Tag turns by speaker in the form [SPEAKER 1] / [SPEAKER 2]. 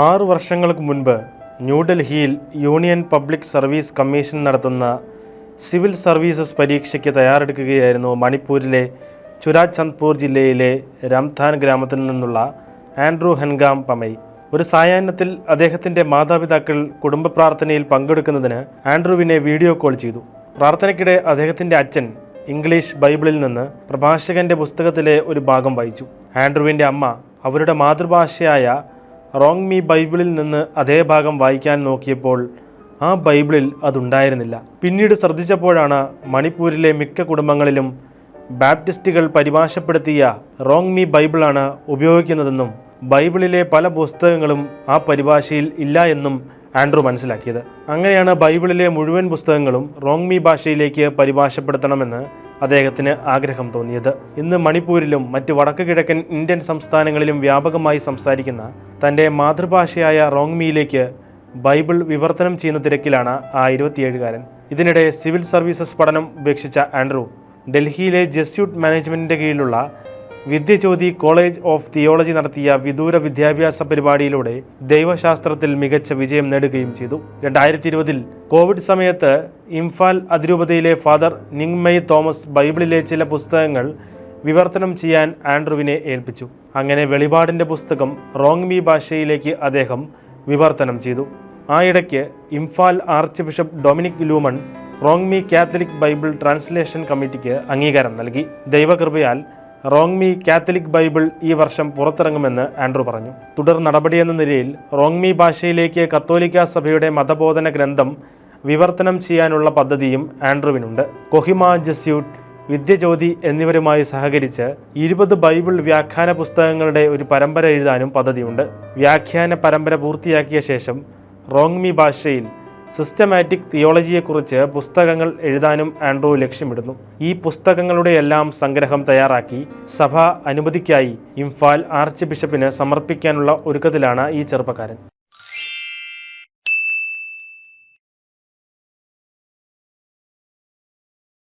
[SPEAKER 1] 6 വർഷങ്ങൾക്ക് മുൻപ് ന്യൂഡൽഹിയിൽ യൂണിയൻ പബ്ലിക് സർവീസ് കമ്മീഷൻ നടത്തുന്ന സിവിൽ സർവീസസ് പരീക്ഷയ്ക്ക് തയ്യാറെടുക്കുകയായിരുന്നു മണിപ്പൂരിലെ ചുരാചന്ദ്പൂർ ജില്ലയിലെ രാംധാൻ ഗ്രാമത്തിൽ നിന്നുള്ള ആൻഡ്രൂ ഹെൻഗാം പമൈ. ഒരു സായാഹ്നത്തിൽ അദ്ദേഹത്തിൻ്റെ മാതാപിതാക്കൾ കുടുംബ പ്രാർത്ഥനയിൽ പങ്കെടുക്കുന്നതിന് ആൻഡ്രൂവിനെ വീഡിയോ കോൾ ചെയ്തു. പ്രാർത്ഥനയ്ക്കിടെ അദ്ദേഹത്തിൻ്റെ അച്ഛൻ ഇംഗ്ലീഷ് ബൈബിളിൽ നിന്ന് പ്രഭാഷകൻ്റെ പുസ്തകത്തിലെ ഒരു ഭാഗം വായിച്ചു. ആൻഡ്രൂവിൻ്റെ അമ്മ അവരുടെ മാതൃഭാഷയായ റോങ് മീ ബൈബിളിൽ നിന്ന് അതേ ഭാഗം വായിക്കാൻ നോക്കിയപ്പോൾ ആ ബൈബിളിൽ അതുണ്ടായിരുന്നില്ല. പിന്നീട് ശ്രദ്ധിച്ചപ്പോഴാണ് മണിപ്പൂരിലെ മിക്ക കുടുംബങ്ങളിലും ബാപ്റ്റിസ്റ്റുകൾ പരിഭാഷപ്പെടുത്തിയ റോങ് മീ ബൈബിളാണ് ഉപയോഗിക്കുന്നതെന്നും ബൈബിളിലെ പല പുസ്തകങ്ങളും ആ പരിഭാഷയിൽ ഇല്ല എന്നും ആൻഡ്രൂ മനസ്സിലാക്കിയത്. അങ്ങനെയാണ് ബൈബിളിലെ മുഴുവൻ പുസ്തകങ്ങളും റോങ് മീ ഭാഷയിലേക്ക് പരിഭാഷപ്പെടുത്തണമെന്ന് അദ്ദേഹത്തിന് ആഗ്രഹം തോന്നിയത്. ഇന്ന് മണിപ്പൂരിലും മറ്റ് വടക്ക് കിഴക്കൻ ഇന്ത്യൻ സംസ്ഥാനങ്ങളിലും വ്യാപകമായി സംസാരിക്കുന്ന തൻ്റെ മാതൃഭാഷയായ റോങ് മീയിലേക്ക് ബൈബിൾ വിവർത്തനം ചെയ്യുന്ന തിരക്കിലാണ് ആ 27-കാരൻ. ഇതിനിടെ സിവിൽ സർവീസസ് പഠനം ഉപേക്ഷിച്ച ആൻഡ്രൂ ഡൽഹിയിലെ ജെസ്യൂട്ട് മാനേജ്മെൻറ്റിൻ്റെ കീഴിലുള്ള വിദ്യജ്യോതി കോളേജ് ഓഫ് തിയോളജി നടത്തിയ വിദൂര വിദ്യാഭ്യാസ പരിപാടിയിലൂടെ ദൈവശാസ്ത്രത്തിൽ മികച്ച വിജയം നേടുകയും ചെയ്തു. 2020 കോവിഡ് സമയത്ത് ഇംഫാൽ അതിരൂപതയിലെ ഫാദർ നിങ്മെയ് തോമസ് ബൈബിളിലെ ചില പുസ്തകങ്ങൾ വിവർത്തനം ചെയ്യാൻ ആൻഡ്രൂവിനെ ഏൽപ്പിച്ചു. അങ്ങനെ വെളിപാടിൻ്റെ പുസ്തകം റോങ് മീ ഭാഷയിലേക്ക് അദ്ദേഹം വിവർത്തനം ചെയ്തു. ആ ഇടയ്ക്ക് Imphal arch bishop Dominic lumen wrong me Catholic Bible translation കമ്മിറ്റിക്ക് അംഗീകാരം നൽകി. ദൈവകൃപയാൽ റോങ് മീ കാത്തലിക് ബൈബിൾ ഈ വർഷം പുറത്തിറങ്ങുമെന്ന് ആൻഡ്രൂ പറഞ്ഞു. തുടർ നടപടിയെന്ന നിലയിൽ റോങ് മീ ഭാഷയിലേക്ക് കത്തോലിക്ക സഭയുടെ മതബോധന ഗ്രന്ഥം വിവർത്തനം ചെയ്യാനുള്ള പദ്ധതിയും ആൻഡ്രൂവിനുണ്ട്. കൊഹിമ, ജെസ്യൂട്ട്, വിദ്യജ്യോതി എന്നിവരുമായി സഹകരിച്ച് 20 ബൈബിൾ വ്യാഖ്യാന പുസ്തകങ്ങളുടെ ഒരു പരമ്പര എഴുതാനും പദ്ധതിയുണ്ട്. വ്യാഖ്യാന പരമ്പര പൂർത്തിയാക്കിയ ശേഷം റോങ് മീ ഭാഷയിൽ സിസ്റ്റമാറ്റിക് തിയോളജിയെക്കുറിച്ച് പുസ്തകങ്ങൾ എഴുതാനും ആൻഡ്രൂ ലക്ഷ്യമിടുന്നു. ഈ പുസ്തകങ്ങളുടെയെല്ലാം സംഗ്രഹം തയ്യാറാക്കി സഭ അനുമതിക്കായി ഇംഫാൽ ആർച്ച് ബിഷപ്പിന് സമർപ്പിക്കാനുള്ള ഒരുക്കത്തിലാണ് ഈ ചെറുപ്പക്കാരൻ.